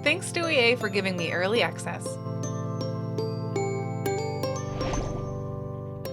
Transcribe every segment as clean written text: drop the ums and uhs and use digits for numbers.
Thanks to EA for giving me early access.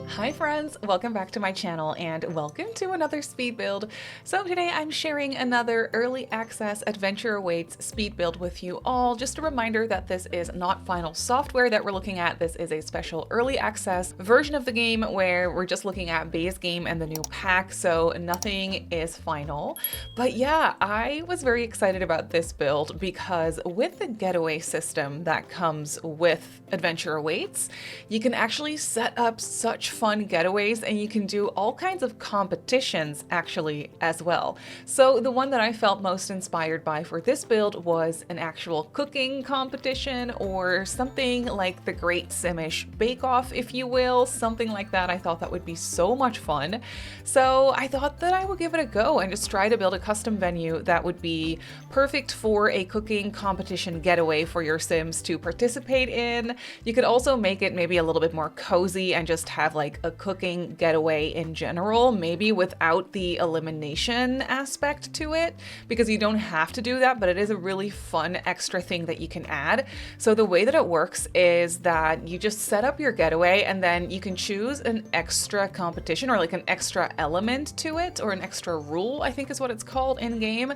Hi friends, welcome back to my channel and welcome to another speed build. So today I'm sharing another early access Adventure Awaits speed build with you all. Just a reminder that this is not final software that we're looking at. This is a special early access version of the game where we're just looking at base game and the new pack, so nothing is final. But yeah, I was very excited about this build because with the getaway system that comes with Adventure Awaits, you can actually set up such fun getaways and you can do all kinds of competitions actually as well. So the one that I felt most inspired by for this build was an actual cooking competition or something like the Great Simish Bake Off, if you will, something like that. I thought that would be so much fun. So I thought that I would give it a go and just try to build a custom venue that would be perfect for a cooking competition getaway for your Sims to participate in. You could also make it maybe a little bit more cozy and just have like a cooking getaway in general, maybe without the elimination aspect to it, because you don't have to do that, but it is a really fun extra thing that you can add. So the way that it works is that you just set up your getaway and then you can choose an extra competition or like an extra element to it, or an extra rule, I think is what it's called in game.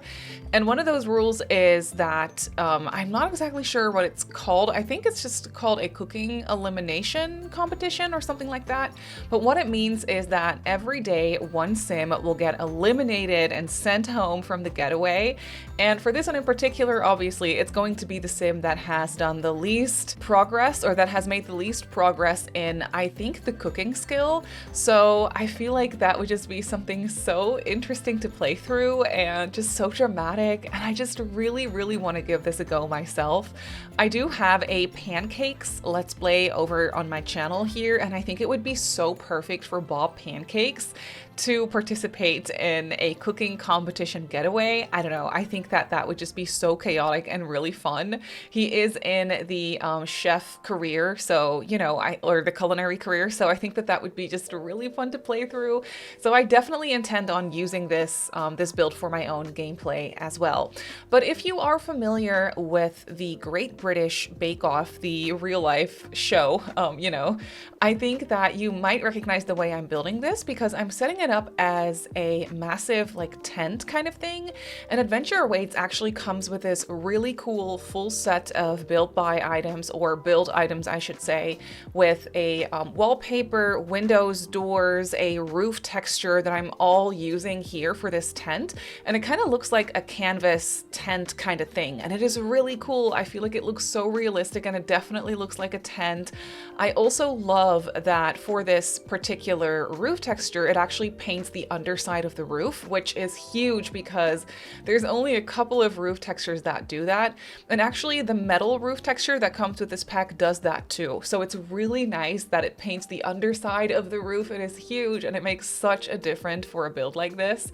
And one of those rules is that I'm not exactly sure what it's called. I think it's just called a cooking elimination competition or something like that. But what it means is that every day one sim will get eliminated and sent home from the getaway. And for this one in particular, obviously, it's going to be the sim that has done the least progress, or that has made the least progress in, I think, the cooking skill. So I feel like that would just be something so interesting to play through and just so dramatic. And I just really, really want to give this a go myself. I do have a pancakes Let's Play over on my channel here, and I think it would be so perfect for Bob Pancakes to participate in a cooking competition getaway. I don't know, I think that that would just be so chaotic and really fun. He is in the chef career, so, you know, or the culinary career, so I think that that would be just really fun to play through. So I definitely intend on using this, this build for my own gameplay as well. But if you are familiar with the Great British Bake Off, the real life show, you know, I think that you might recognize the way I'm building this because I'm setting it up as a massive like tent kind of thing. And Adventure Awaits actually comes with this really cool full set of build by items, or build items I should say, with a wallpaper, windows, doors, a roof texture that I'm all using here for this tent. And it kind of looks like a canvas tent kind of thing. And it is really cool. I feel like it looks so realistic and it definitely looks like a tent. I also love that for this particular roof texture, it actually paints the underside of the roof, which is huge because there's only a couple of roof textures that do that. And actually the metal roof texture that comes with this pack does that too. So it's really nice that it paints the underside of the roof. It is huge and it makes such a difference for a build like this.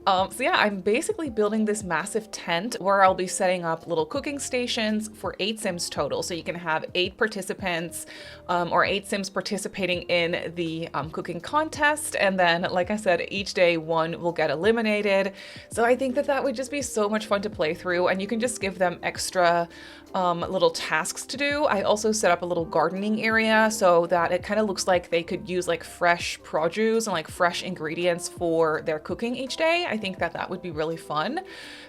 So yeah, I'm basically building this massive tent where I'll be setting up little cooking stations for 8 Sims total. So you can have 8 participants or 8 Sims participating in the cooking contest. And then, like I said, each day one will get eliminated. So I think that that would just be so much fun to play through, and you can just give them extra little tasks to do. I also set up a little gardening area so that it kind of looks like they could use like fresh produce and like fresh ingredients for their cooking each day. I think that that would be really fun.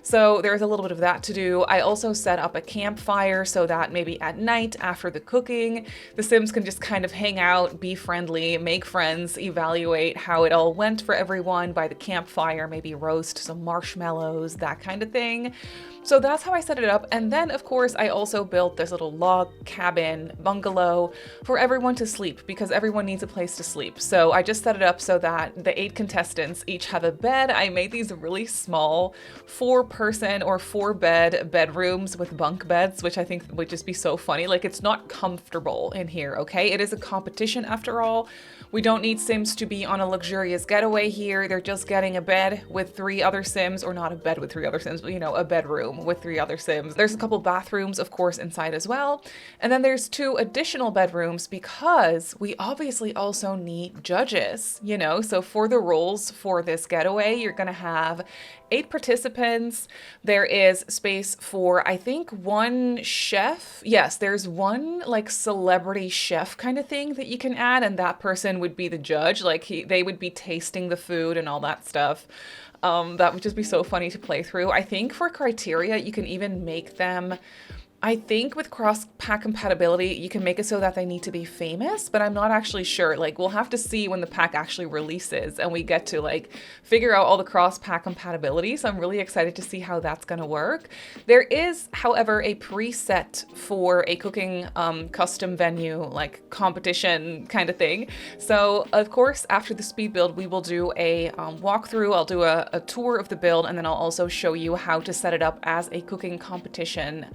So there's a little bit of that to do. I also set up a campfire so that maybe at night after the cooking, the Sims can just kind of hang out, be friendly, make friends, evaluate how it all went for everyone by the campfire, maybe roast some marshmallows, that kind of thing. So that's how I set it up. And then of course I also built this little log cabin bungalow for everyone to sleep, because everyone needs a place to sleep. So I just set it up so that the 8 contestants each have a bed. I made these really small 4-person or 4-bed bedrooms with bunk beds, which I think would just be so funny. Like, it's not comfortable in here, okay? It is a competition after all. We don't need Sims to be on a luxurious getaway here. They're just getting a bed with 3 other Sims, or not a bed with 3 other Sims, but you know, a bedroom with 3 other Sims. There's a couple bathrooms, of course, inside as well. And then there's 2 additional bedrooms because we obviously also need judges, you know? So for the rules for this getaway, you're gonna have 8 participants. There is space for, I think, one chef. Yes, there's one like celebrity chef kind of thing that you can add, and that person would be the judge. Like they would be tasting the food and all that stuff. That would just be so funny to play through. I think for criteria, you can even make them, I think with cross-pack compatibility, you can make it so that they need to be famous, but I'm not actually sure. Like, we'll have to see when the pack actually releases and we get to like figure out all the cross-pack compatibility. So I'm really excited to see how that's gonna work. There is, however, a preset for a cooking custom venue, like competition kind of thing. So of course, after the speed build, we will do a walkthrough. I'll do a tour of the build, and then I'll also show you how to set it up as a cooking competition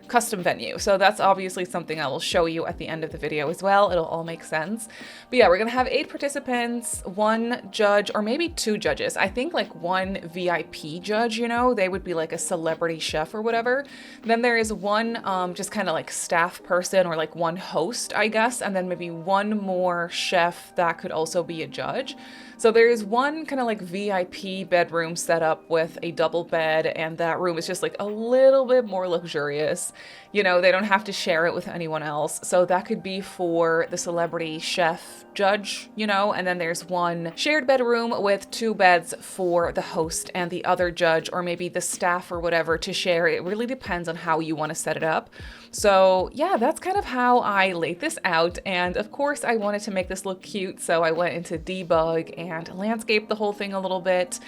custom venue. So that's obviously something I will show you at the end of the video as well. It'll all make sense. But yeah, we're gonna have 8 participants, 1 judge, or maybe 2 judges. I think like 1 VIP judge, you know, they would be like a celebrity chef or whatever. Then there is 1 just kind of like staff person, or like 1 host, I guess, and then maybe 1 more chef that could also be a judge. So there is 1 kind of like VIP bedroom set up with a double bed, and that room is just like a little bit more luxurious. You know, they don't have to share it with anyone else. So that could be for the celebrity chef judge, you know, and then there's 1 shared bedroom with 2 beds for the host and the other judge, or maybe the staff or whatever to share. It really depends on how you want to set it up. So yeah, that's kind of how I laid this out. And of course I wanted to make this look cute, so I went into debug and landscape the whole thing a little bit.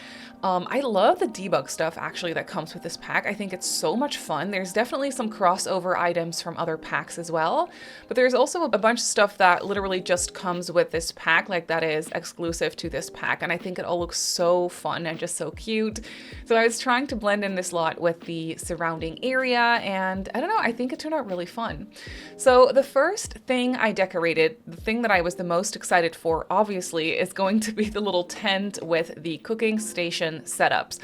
I love the debug stuff actually that comes with this pack. I think it's so much fun. There's definitely some crossover items from other packs as well, but there's also a bunch of stuff that literally just comes with this pack, like that is exclusive to this pack, and I think it all looks so fun and just so cute. So I was trying to blend in this lot with the surrounding area, and I don't know, I think it turned out really fun. So the first thing I decorated, the thing that I was the most excited for, obviously, is going to be the little tent with the cooking station setups.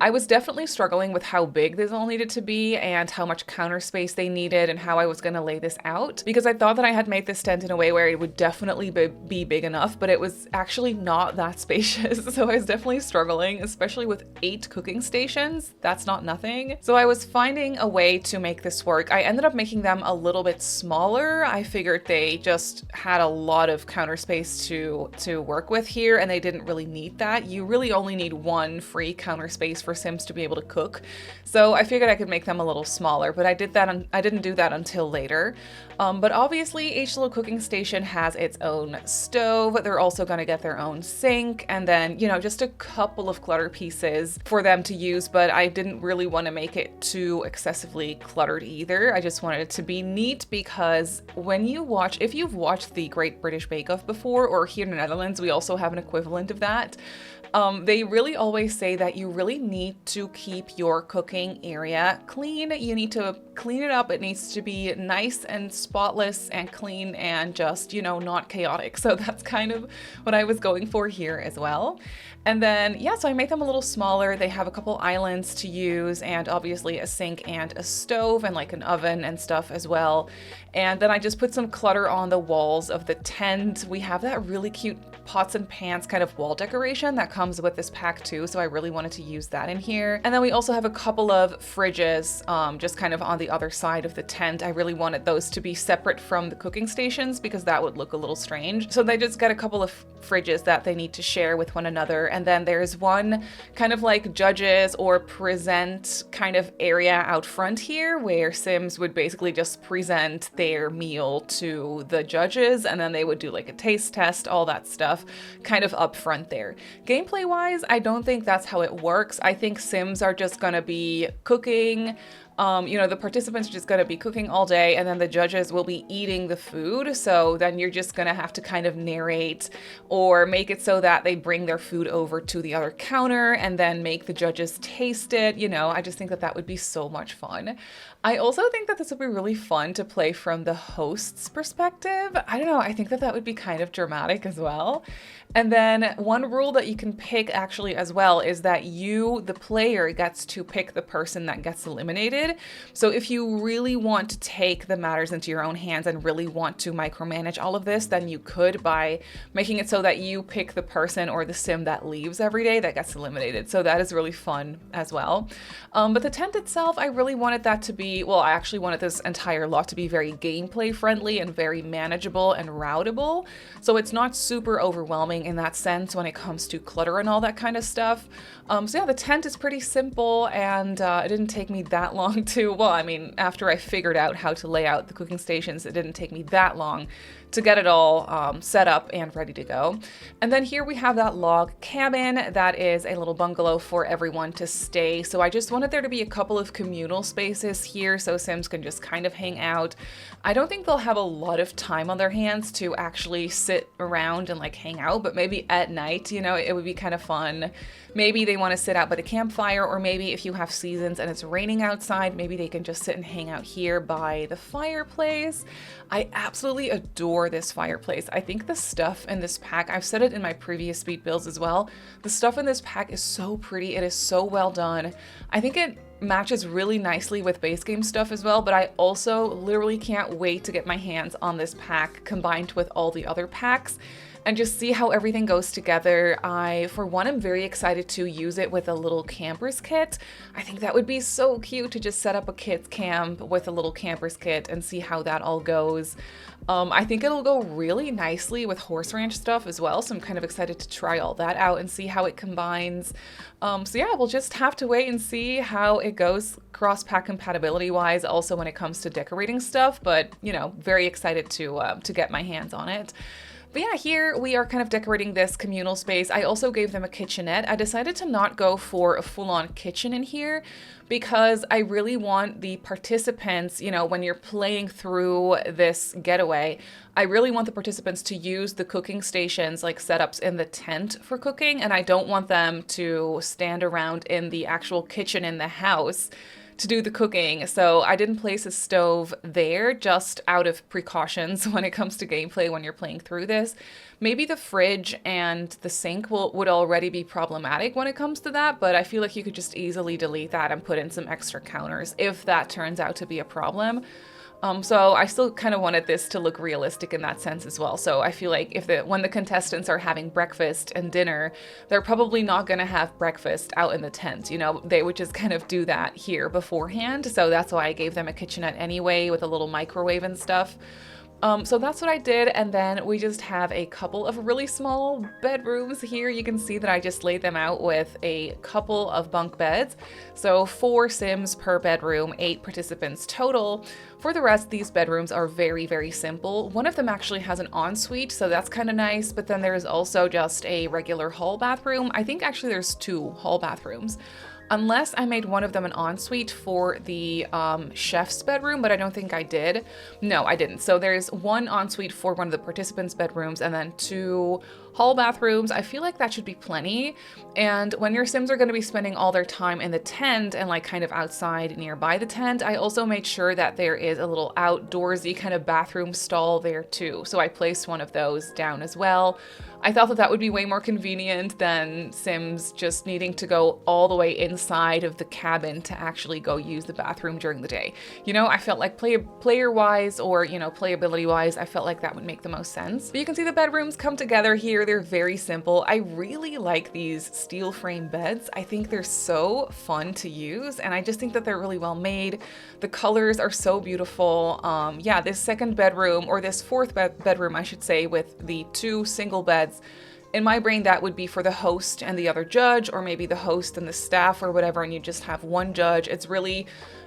I was definitely struggling with how big this all needed to be and how much counter space they needed and how I was going to lay this out, because I thought that I had made this tent in a way where it would definitely be big enough, but it was actually not that spacious. So I was definitely struggling, especially with 8 cooking stations. That's not nothing. So I was finding a way to make this work. I ended up making them a little bit smaller. I figured they just had a lot of counter space to work with here, and they didn't really need that. You really only need 1 free counter space for Sims to be able to cook. So I figured I could make them a little smaller, but I didn't do that until later. But obviously each little cooking station has its own stove. They're also going to get their own sink, and then, you know, just a couple of clutter pieces for them to use, but I didn't really want to make it too excessively cluttered either. I just wanted it to be neat, because when you watch, if you've watched the Great British Bake Off before, or here in the Netherlands, we also have an equivalent of that. They really always say that you really need to keep your cooking area clean. You need to clean it up. It needs to be nice and spotless and clean and just, you know, not chaotic. So that's kind of what I was going for here as well. And then, yeah, so I made them a little smaller. They have a couple islands to use, and obviously a sink and a stove and like an oven and stuff as well. And then I just put some clutter on the walls of the tent. We have that really cute pots and pans kind of wall decoration that comes with this pack too, so I really wanted to use that in here. And then we also have a couple of fridges just kind of on the other side of the tent. I really wanted those to be separate from the cooking stations because that would look a little strange. So they just got a couple of fridges that they need to share with one another. And then there's one kind of like judges or present kind of area out front here where Sims would basically just present their meal to the judges, and then they would do like a taste test, all that stuff kind of up front there. Gameplay wise, I don't think that's how it works. I think Sims are just gonna be cooking. You know, the participants are just going to be cooking all day, and then the judges will be eating the food. So then you're just going to have to kind of narrate or make it so that they bring their food over to the other counter and then make the judges taste it. You know, I just think that that would be so much fun. I also think that this would be really fun to play from the host's perspective. I don't know, I think that that would be kind of dramatic as well. And then one rule that you can pick actually as well is that you, the player, gets to pick the person that gets eliminated. limited. So if you really want to take the matters into your own hands and really want to micromanage all of this, then you could by making it so that you pick the person or the sim that leaves every day that gets eliminated. So that is really fun as well. But the tent itself, I really wanted that to be, well, I actually wanted this entire lot to be very gameplay friendly and very manageable and routable. So it's not super overwhelming in that sense when it comes to clutter and all that kind of stuff. So yeah, the tent is pretty simple, and it didn't take me that long to, well, I mean, after I figured out how to lay out the cooking stations, it didn't take me that long to get it all set up and ready to go. And then here we have that log cabin that is a little bungalow for everyone to stay. So I just wanted there to be a couple of communal spaces here so Sims can just kind of hang out. I don't think they'll have a lot of time on their hands to actually sit around and like hang out, but maybe at night, you know, it would be kind of fun. Maybe they want to sit out by the campfire, or maybe if you have seasons and it's raining outside, maybe they can just sit and hang out here by the fireplace. I absolutely adore this fireplace. I think the stuff in this pack, I've said it in my previous speed builds as well, the stuff in this pack is so pretty. It is so well done. I think it matches really nicely with base game stuff as well, but I also literally can't wait to get my hands on this pack combined with all the other packs and just see how everything goes together. I, for one, am very excited to use it with a little camper's kit. I think that would be so cute to just set up a kids camp with a little camper's kit and see how that all goes. I think it'll go really nicely with horse ranch stuff as well, so I'm kind of excited to try all that out and see how it combines. So yeah, we'll just have to wait and see how it goes cross-pack compatibility wise, also when it comes to decorating stuff, but you know, very excited to get my hands on it. But yeah, here we are kind of decorating this communal space. I also gave them a kitchenette. I decided to not go for a full-on kitchen in here because I really want the participants, you know, when you're playing through this getaway, I really want the participants to use the cooking stations like setups in the tent for cooking, and I don't want them to stand around in the actual kitchen in the house to do the cooking. So I didn't place a stove there just out of precautions when it comes to gameplay when you're playing through this. Maybe the fridge and the sink would already be problematic when it comes to that, but I feel like you could just easily delete that and put in some extra counters if that turns out to be a problem. So I still kind of wanted this to look realistic in that sense as well. So I feel like when the contestants are having breakfast and dinner, they're probably not going to have breakfast out in the tent. You know, they would just kind of do that here beforehand. So that's why I gave them a kitchenette anyway with a little microwave and stuff. So that's what I did, and then we just have a couple of really small bedrooms here. You can see that I just laid them out with a couple of bunk beds. So 4 Sims per bedroom, 8 participants total. For the rest, these bedrooms are very, very simple. One of them actually has an ensuite, so that's kind of nice, but then there's also just a regular hall bathroom. I think actually there's 2 hall bathrooms. Unless I made one of them an ensuite for the chef's bedroom, but I don't think I did. No, I didn't. So there's 1 ensuite for one of the participants' bedrooms and then 2 hall bathrooms. I feel like that should be plenty. And when your Sims are going to be spending all their time in the tent and like kind of outside nearby the tent, I also made sure that there is a little outdoorsy kind of bathroom stall there too. So I placed one of those down as well. I thought that that would be way more convenient than Sims just needing to go all the way inside of the cabin to actually go use the bathroom during the day. You know, I felt like player-wise or, you know, playability-wise, I felt like that would make the most sense. But you can see the bedrooms come together here. They're very simple. I really like these steel frame beds. I think they're so fun to use, and I just think that they're really well made. The colors are so beautiful. Yeah, this second bedroom, or this fourth bedroom, I should say, with the 2 single beds, in my brain, that would be for the host and the other judge, or maybe the host and the staff or whatever, and you just have 1 judge.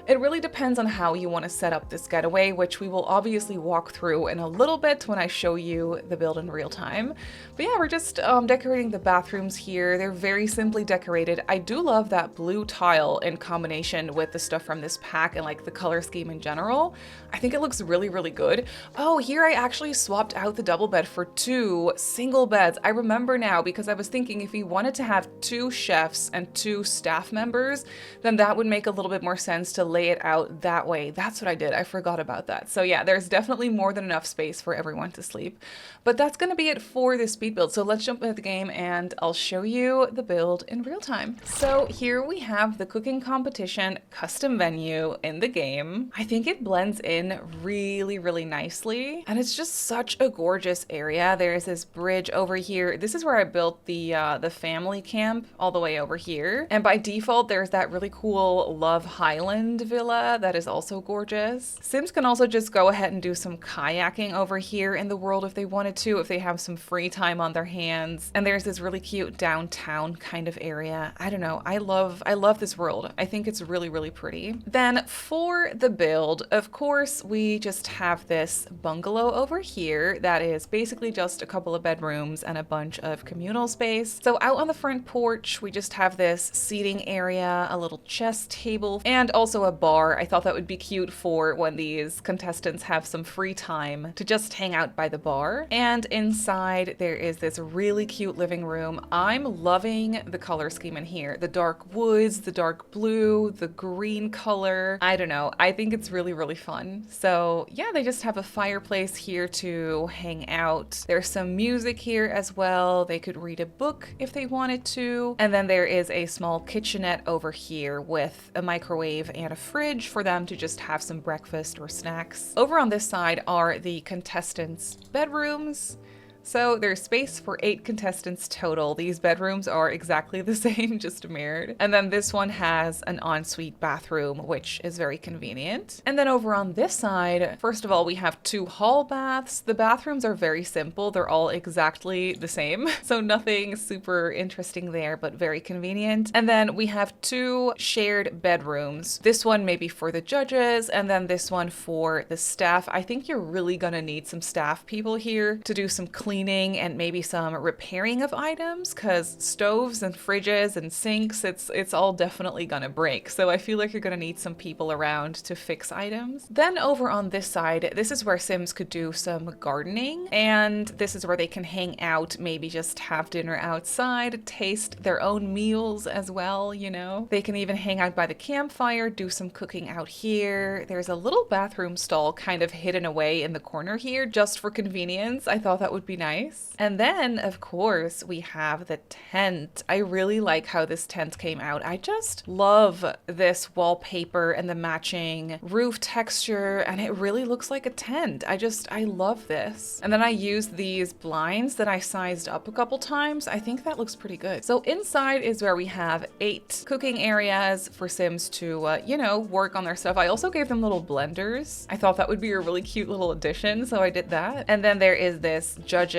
It really depends on how you want to set up this getaway, which we will obviously walk through in a little bit when I show you the build in real time. But yeah, we're just decorating the bathrooms here. They're very simply decorated. I do love that blue tile in combination with the stuff from this pack and like the color scheme in general. I think it looks really, really good. Oh, here I actually swapped out the double bed for 2 single beds. I remember now because I was thinking if you wanted to have 2 chefs and 2 staff members, then that would make a little bit more sense to lay it out that way. That's what I did. I forgot about that. So yeah, there's definitely more than enough space for everyone to sleep. But that's going to be it for the speed build. So let's jump into the game and I'll show you the build in real time. So here we have the cooking competition custom venue in the game. I think it blends in really, really nicely. And it's just such a gorgeous area. There's this bridge over here. This is where I built the family camp all the way over here. And by default, there's that really cool Love Highland villa that is also gorgeous. Sims can also just go ahead and do some kayaking over here in the world if they wanted to, if they have some free time on their hands. And there's this really cute downtown kind of area. I don't know. I love this world. I think it's really, really pretty. Then for the build, of course, we just have this bungalow over here that is basically just a couple of bedrooms and a bunch of communal space. So out on the front porch, we just have this seating area, a little chess table, and also a bar. I thought that would be cute for when these contestants have some free time to just hang out by the bar. And inside there is this really cute living room. I'm loving the color scheme in here. The dark woods, the dark blue, the green color. I don't know. I think it's really, really fun. So yeah, they just have a fireplace here to hang out. There's some music here as well. They could read a book if they wanted to. And then there is a small kitchenette over here with a microwave and a fridge for them to just have some breakfast or snacks. Over on this side are the contestants' bedrooms. So there's space for 8 contestants total. These bedrooms are exactly the same, just mirrored. And then this one has an ensuite bathroom, which is very convenient. And then over on this side, first of all, we have 2 hall baths. The bathrooms are very simple. They're all exactly the same. So nothing super interesting there, but very convenient. And then we have 2 shared bedrooms. This one maybe for the judges, and then this one for the staff. I think you're really gonna need some staff people here to do some cleaning and maybe some repairing of items, because stoves and fridges and sinks, it's all definitely gonna break. So I feel like you're gonna need some people around to fix items. Then over on this side, this is where Sims could do some gardening, and this is where they can hang out, maybe just have dinner outside, taste their own meals as well, you know. They can even hang out by the campfire, do some cooking out here. There's a little bathroom stall kind of hidden away in the corner here just for convenience. I thought that would be nice. And then, of course, we have the tent. I really like how this tent came out. I just love this wallpaper and the matching roof texture, and it really looks like a tent. I love this. And then I used these blinds that I sized up a couple times. I think that looks pretty good. So inside is where we have 8 cooking areas for Sims to, you know, work on their stuff. I also gave them little blenders. I thought that would be a really cute little addition, so I did that. And then there is this judges,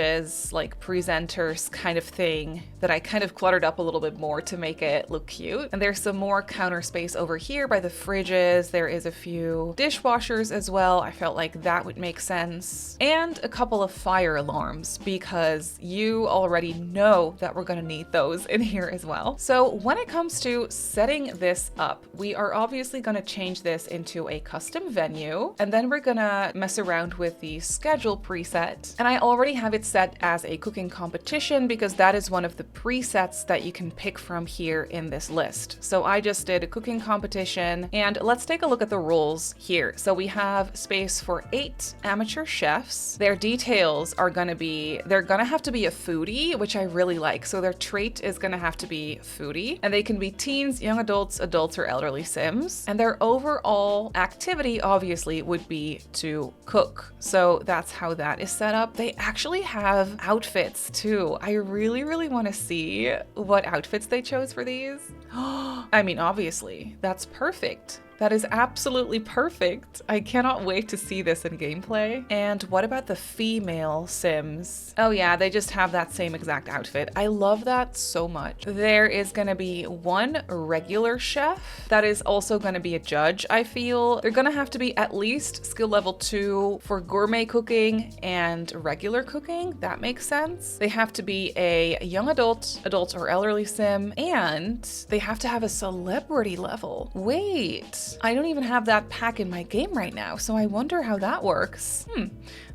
like presenters kind of thing that I kind of cluttered up a little bit more to make it look cute. And there's some more counter space over here by the fridges. There is a few dishwashers as well. I felt like that would make sense. And a couple of fire alarms, because you already know that we're gonna need those in here as well. So when it comes to setting this up, we are obviously gonna change this into a custom venue, and then we're gonna mess around with the schedule preset. And I already have it set as a cooking competition because that is one of the presets that you can pick from here in this list. So I just did a cooking competition, and let's take a look at the rules here. So we have space for 8 amateur chefs. Their details are gonna be, they're gonna have to be a foodie, which I really like. So their trait is gonna have to be foodie, and they can be teens, young adults, adults, or elderly Sims. And their overall activity obviously would be to cook. So that's how that is set up. They actually have outfits too. I really, really want to see what outfits they chose for these. I mean, obviously, that's perfect. That is absolutely perfect. I cannot wait to see this in gameplay. And what about the female Sims? Oh yeah, they just have that same exact outfit. I love that so much. There is gonna be 1 regular chef that is also gonna be a judge, I feel. They're gonna have to be at least skill level 2 for gourmet cooking and regular cooking. That makes sense. They have to be a young adult, adult or elderly Sim, and they have to have a celebrity level. Wait. I don't even have that pack in my game right now, so I wonder how that works.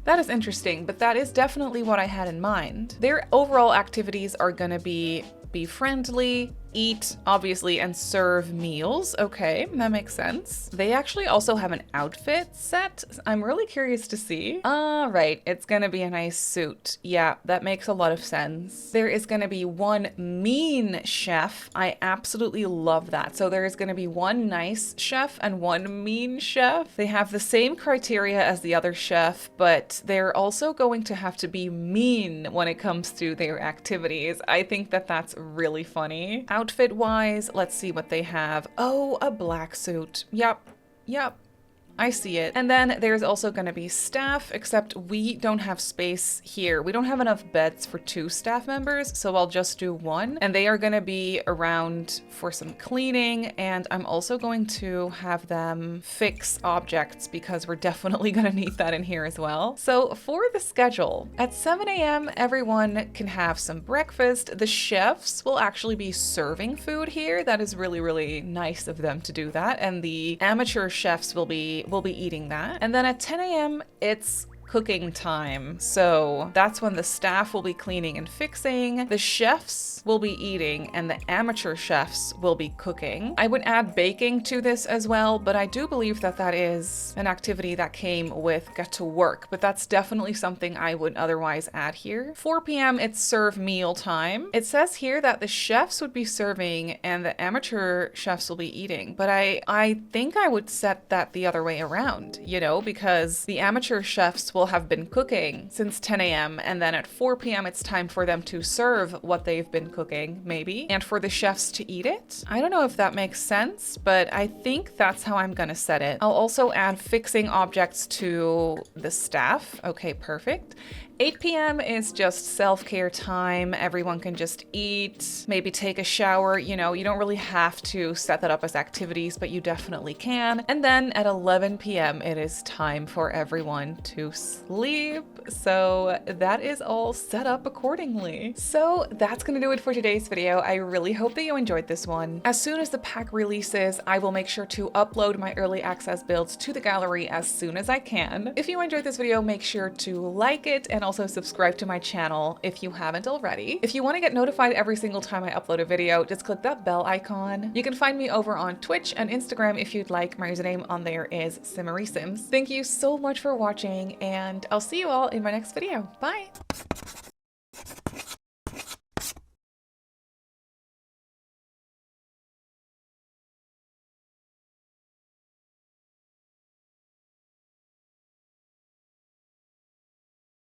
That is interesting, but that is definitely what I had in mind. Their overall activities are gonna be friendly, eat, obviously, and serve meals. Okay, that makes sense. They actually also have an outfit set. I'm really curious to see. Right, it's gonna be a nice suit. Yeah, that makes a lot of sense. There is gonna be one mean chef. I absolutely love that. So there is gonna be one nice chef and one mean chef. They have the same criteria as the other chef, but they're also going to have to be mean when it comes to their activities. I think that that's really funny. Outfit wise, let's see what they have. Oh, a black suit. Yep. I see it. And then there's also going to be staff, except we don't have space here. We don't have enough beds for 2 staff members, so I'll just do 1. And they are going to be around for some cleaning, and I'm also going to have them fix objects because we're definitely going to need that in here as well. So for the schedule, at 7 a.m. everyone can have some breakfast. The chefs will actually be serving food here. That is really, really nice of them to do that. And the amateur chefs will be eating that. And then at 10 a.m. it's cooking time. So that's when the staff will be cleaning and fixing, the chefs will be eating, and the amateur chefs will be cooking. I would add baking to this as well, but I do believe that that is an activity that came with Get to Work, but that's definitely something I would otherwise add here. 4 p.m. it's serve meal time. It says here that the chefs would be serving and the amateur chefs will be eating, but I think I would set that the other way around, you know, because the amateur chefs will have been cooking since 10 a.m. and then at 4 p.m. it's time for them to serve what they've been cooking, maybe, and for the chefs to eat it. I don't know if that makes sense, but I think that's how I'm gonna set it. I'll also add fixing objects to the staff. Okay, perfect. 8 p.m. is just self-care time. Everyone can just eat, maybe take a shower. You know, you don't really have to set that up as activities, but you definitely can. And then at 11 p.m. it is time for everyone to sleep. So that is all set up accordingly. So that's gonna do it for today's video. I really hope that you enjoyed this one. As soon as the pack releases, I will make sure to upload my early access builds to the gallery as soon as I can. If you enjoyed this video, make sure to like it and also subscribe to my channel if you haven't already. If you want to get notified every single time I upload a video, just click that bell icon. You can find me over on Twitch and Instagram if you'd like. My username on there is Simmary Sims. Thank you so much for watching, and I'll see you all in my next video. Bye!